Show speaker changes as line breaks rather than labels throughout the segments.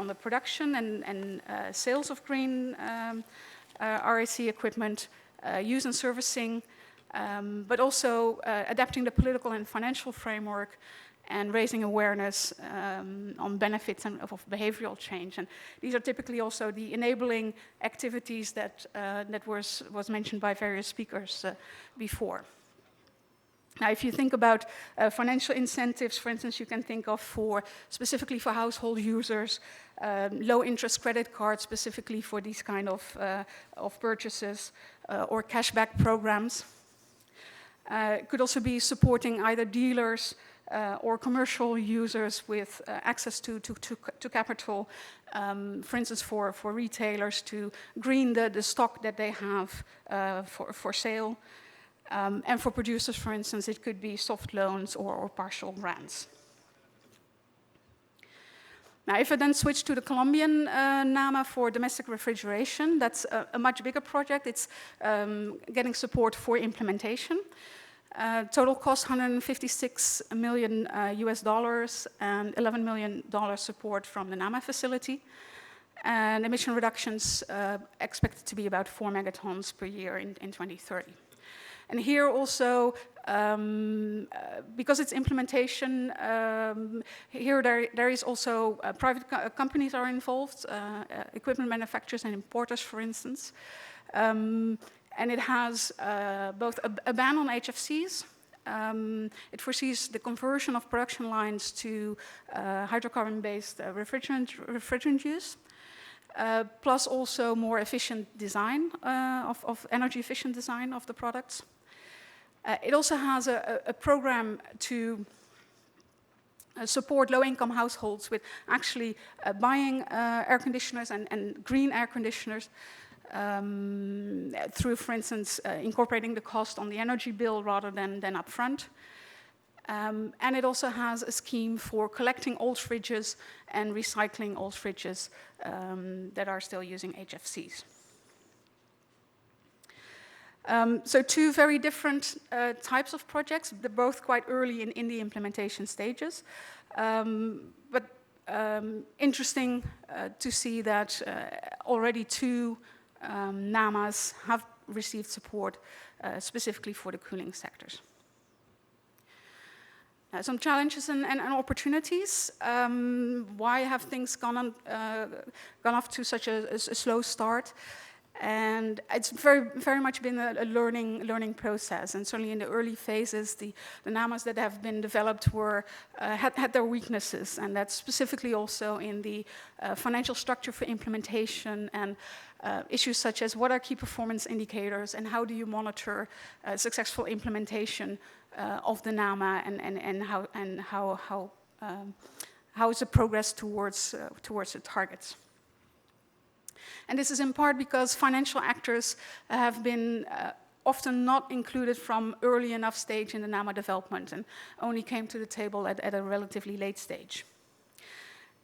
the production and sales of green RAC equipment, use and servicing, but also adapting the political and financial framework and raising awareness on benefits of behavioral change. And these are typically also the enabling activities that was mentioned by various speakers before. Now, if you think about financial incentives, for instance, you can think of specifically for household users, low interest credit cards specifically for these kind of purchases, or cashback programs. It could also be supporting either dealers or commercial users with access to capital, for instance, for retailers to green the stock that they have for sale. And for producers, for instance, it could be soft loans or partial grants. Now, if I then switch to the Colombian NAMA for domestic refrigeration, that's a much bigger project. It's getting support for implementation. Total cost $156 million US dollars and $11 million support from the NAMA facility. And emission reductions expected to be about 4 megatons per year in 2030. And here also, because it's implementation, here there is also private companies are involved, equipment manufacturers and importers, for instance. And it has both a ban on HFCs. It foresees the conversion of production lines to hydrocarbon-based refrigerant use, plus also more efficient design of energy-efficient design of the products. It also has a program to support low-income households with actually buying air conditioners and green air conditioners through, for instance, incorporating the cost on the energy bill rather than upfront. And it also has a scheme for collecting old fridges and recycling old fridges that are still using HFCs. So two very different types of projects. They're both quite early in the implementation stages. But interesting to see that already two NAMAs have received support specifically for the cooling sectors. Some challenges and opportunities. Why have things gone off to such a slow start? And it's very much been a learning process. And certainly in the early phases, the NAMAs that have been developed had their weaknesses. And that's specifically also in the financial structure for implementation and issues such as what are key performance indicators and how do you monitor successful implementation of the NAMA and how is the progress towards the targets. And this is in part because financial actors have been often not included from early enough stage in the NAMA development and only came to the table at a relatively late stage.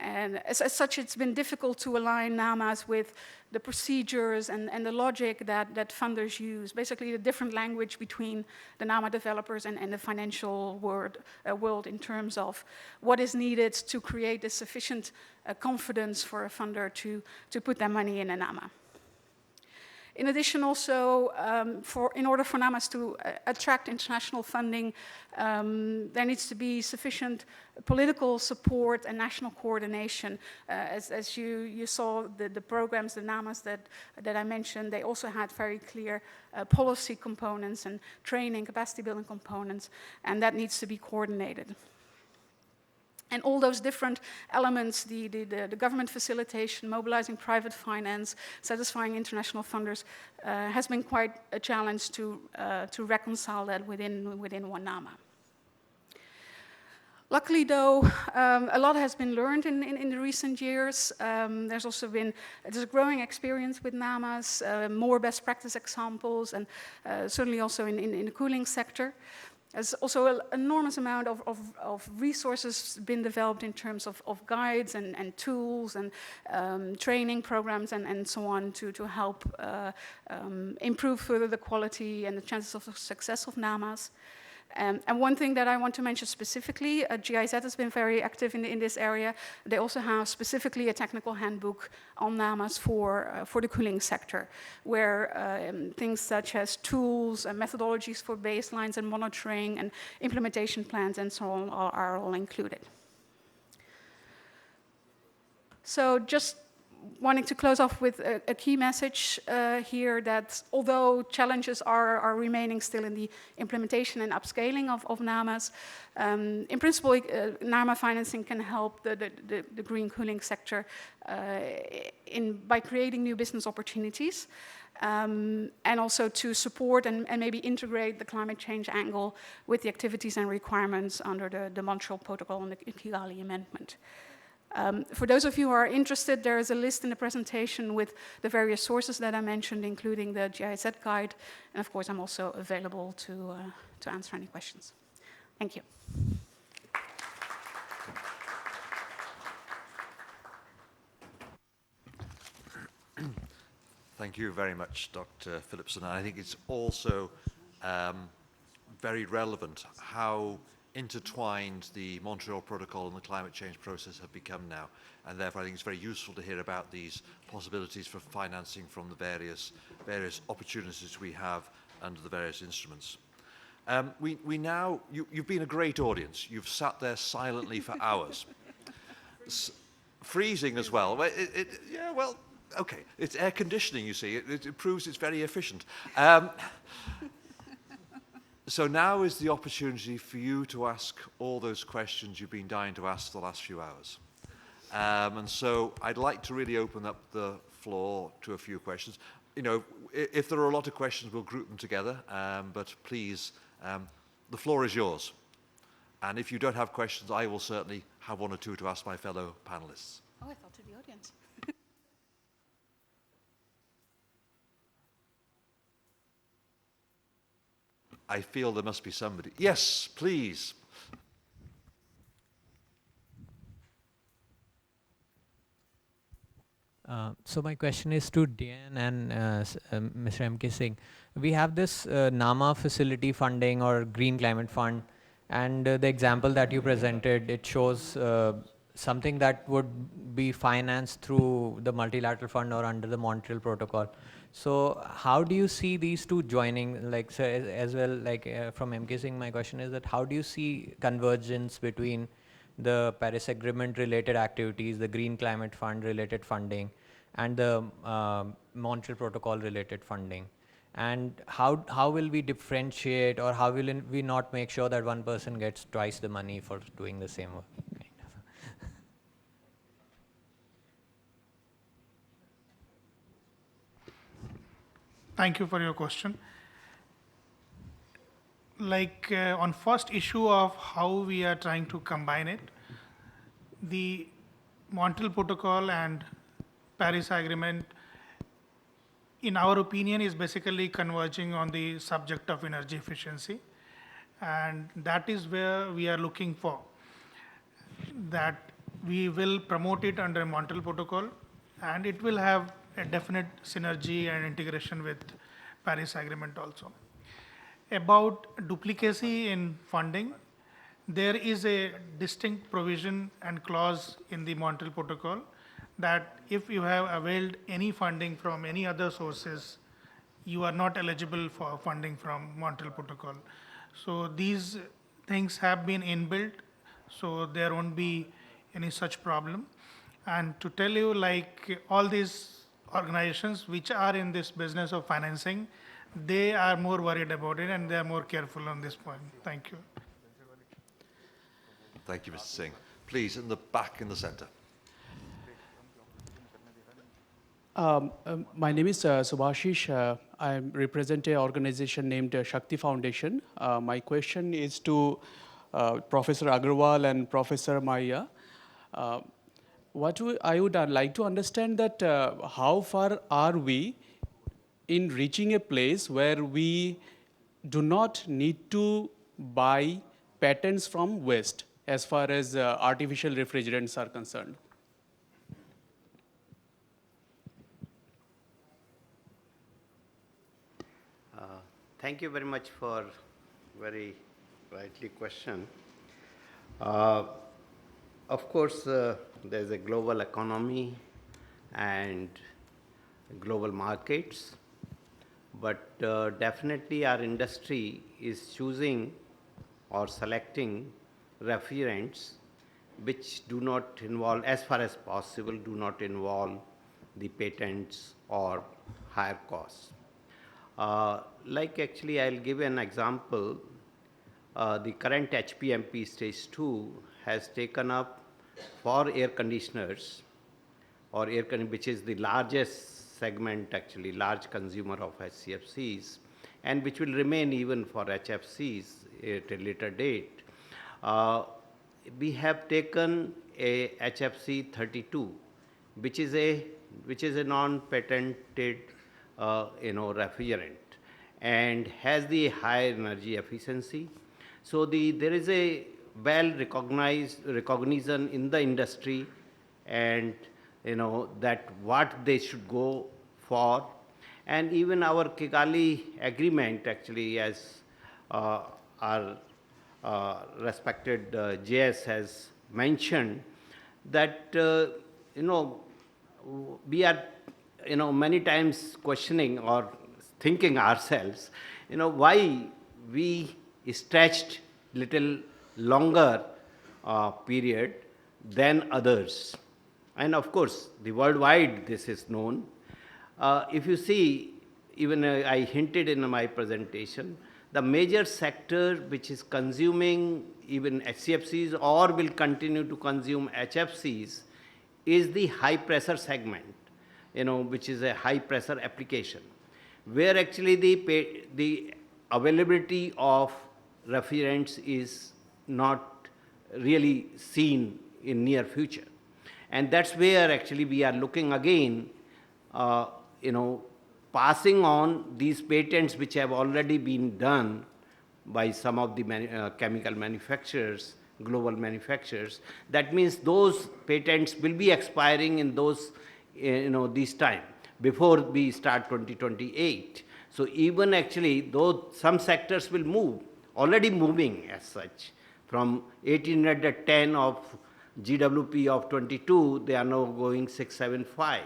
And as such, it's been difficult to align NAMAs with the procedures and the logic that funders use, basically the different language between the NAMA developers and the financial world in terms of what is needed to create a sufficient confidence for a funder to put their money in a NAMA. In addition, also, in order for NAMAs to attract international funding, there needs to be sufficient political support and national coordination. As you saw, the programs, the NAMAs that I mentioned, they also had very clear policy components and training, capacity building components, and that needs to be coordinated. And all those different elements, the government facilitation, mobilizing private finance, satisfying international funders, has been quite a challenge to reconcile that within one NAMA. Luckily, though, a lot has been learned in the recent years. There's a growing experience with NAMAs, more best practice examples, and certainly also in the cooling sector. There's also an enormous amount of resources been developed in terms of guides and tools and training programs and so on to help improve further the quality and the chances of success of NAMAs. And one thing that I want to mention specifically, GIZ has been very active in this area. They also have specifically a technical handbook on NAMAs for the cooling sector, where things such as tools and methodologies for baselines and monitoring and implementation plans and so on are all included. So just wanting to close off with a key message here, that although challenges are remaining still in the implementation and upscaling of NAMAs, in principle, NAMA financing can help the green cooling sector by creating new business opportunities, and also to support and maybe integrate the climate change angle with the activities and requirements under the Montreal Protocol and the Kigali Amendment. For those of you who are interested, there is a list in the presentation with the various sources that I mentioned, including the GIZ guide. And of course, I'm also available to answer any questions. Thank you.
Thank you very much, Dr. Philipson. I think it's also very relevant how intertwined the Montreal Protocol and the climate change process have become now. And therefore, I think it's very useful to hear about these possibilities for financing from the various opportunities we have under the various instruments. You've been a great audience. You've sat there silently for hours. Freezing as well. Yeah, well, okay. It's air conditioning, you see. It proves it's very efficient. So now is the opportunity for you to ask all those questions you've been dying to ask for the last few hours. And so I'd like to really open up the floor to a few questions. You know, if there are a lot of questions, we'll group them together. But please, the floor is yours. And if you don't have questions, I will certainly have one or two to ask my fellow panelists.
Oh, I thought to the audience.
I feel there must be somebody. Yes, please.
So my question is to Diane and Mr. M.K. Singh. We have this NAMA facility funding or Green Climate Fund, and the example that you presented, it shows something that would be financed through the multilateral fund or under the Montreal Protocol. So how do you see these two joining? Like, so as well, like from M.K. Singh, my question is that how do you see convergence between the Paris Agreement related activities, the Green Climate Fund related funding, and the Montreal Protocol related funding? And how will we differentiate, or how will we not make sure that one person gets twice the money for doing the same work?
Thank you for your question. Like on first issue of how we are trying to combine it, the Montreal Protocol and Paris Agreement, in our opinion, is basically converging on the subject of energy efficiency. And that is where we are looking for, that we will promote it under Montreal Protocol, and it will have a definite synergy and integration with Paris Agreement also. About duplicacy in funding, there is a distinct provision and clause in the Montreal Protocol that if you have availed any funding from any other sources, you are not eligible for funding from Montreal Protocol. So these things have been inbuilt, so there won't be any such problem. And to tell you, like all these organizations which are in this business of financing, they are more worried about it and they are more careful on this point. Thank you.
Thank you, Mr. Singh. Please, in the back in the center.
My name is Subhashish. I represent an organization named Shakti Foundation. My question is to Professor Agarwal and Professor Maya. I would like to understand that how far are we in reaching a place where we do not need to buy patents from West as far as artificial refrigerants are concerned?
Thank you very much for very rightly questioned. Uh, of course, there's a global economy and global markets, but definitely our industry is choosing or selecting refrigerants which do not involve, as far as possible, do not involve the patents or higher costs. Like actually, I'll give an example. The current HPMP stage 2 has taken up for air conditioners or which is the largest segment actually, large consumer of HCFCs, and which will remain even for HFCs at a later date. We have taken a HFC 32, which is a non-patented refrigerant and has the high energy efficiency. So there is a well recognition in the industry, and that what they should go for. And even our Kigali agreement actually, as our respected JS has mentioned, that we are many times questioning or thinking ourselves, why we stretched little longer period than others. And of course, the worldwide this is known. If you see, even I hinted in my presentation, the major sector which is consuming even HCFCs or will continue to consume HFCs is the high pressure segment, which is a high pressure application, where actually the availability of refrigerants is not really seen in near future. And that's where actually we are looking again, passing on these patents which have already been done by some of the chemical manufacturers, global manufacturers. That means those patents will be expiring in those, this time, before we start 2028. So even actually, though some sectors will move, already moving as such, from 1810 of GWP of 22, they are now going 675.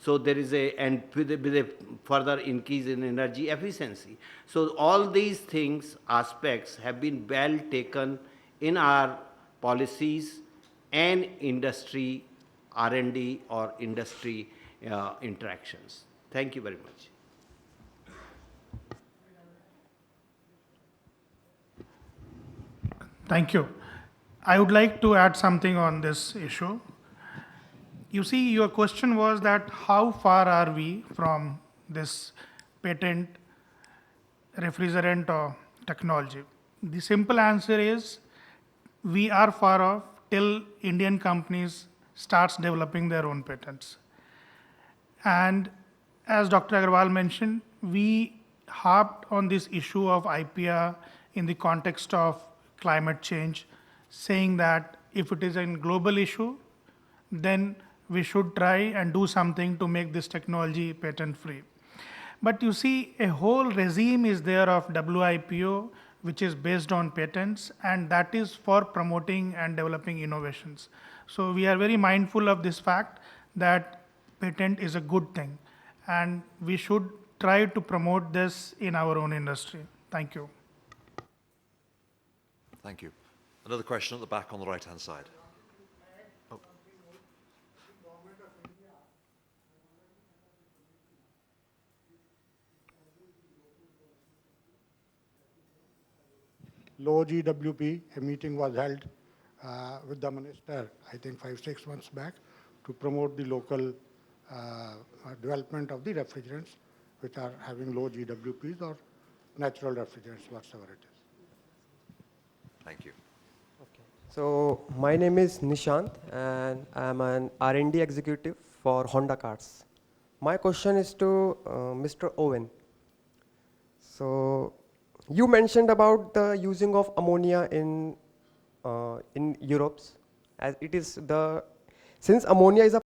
So there is and with a further increase in energy efficiency. So all these things, aspects have been well taken in our policies and industry R&D or industry interactions. Thank you very much.
Thank you. I would like to add something on this issue. You see, your question was that how far are we from this patent refrigerant or technology? The simple answer is we are far off till Indian companies starts developing their own patents. And as Dr. Agarwal mentioned, we harped on this issue of IPR in the context of climate change, saying that if it is a global issue, then we should try and do something to make this technology patent free. But you see, a whole regime is there of WIPO, which is based on patents, and that is for promoting and developing innovations. So we are very mindful of this fact that patent is a good thing, and we should try to promote this in our own industry. Thank you.
Thank you. Another question at the back on the right-hand side. Oh.
Low GWP, a meeting was held with the minister, I think 5-6 months back, to promote the local development of the refrigerants which are having low GWPs or natural refrigerants, whatsoever it is.
Thank you.
Okay. So my name is Nishant and I'm an R&D executive for Honda Cars. My question is to Mr. Owen. So you mentioned about the using of ammonia in Europe, as it is since ammonia is a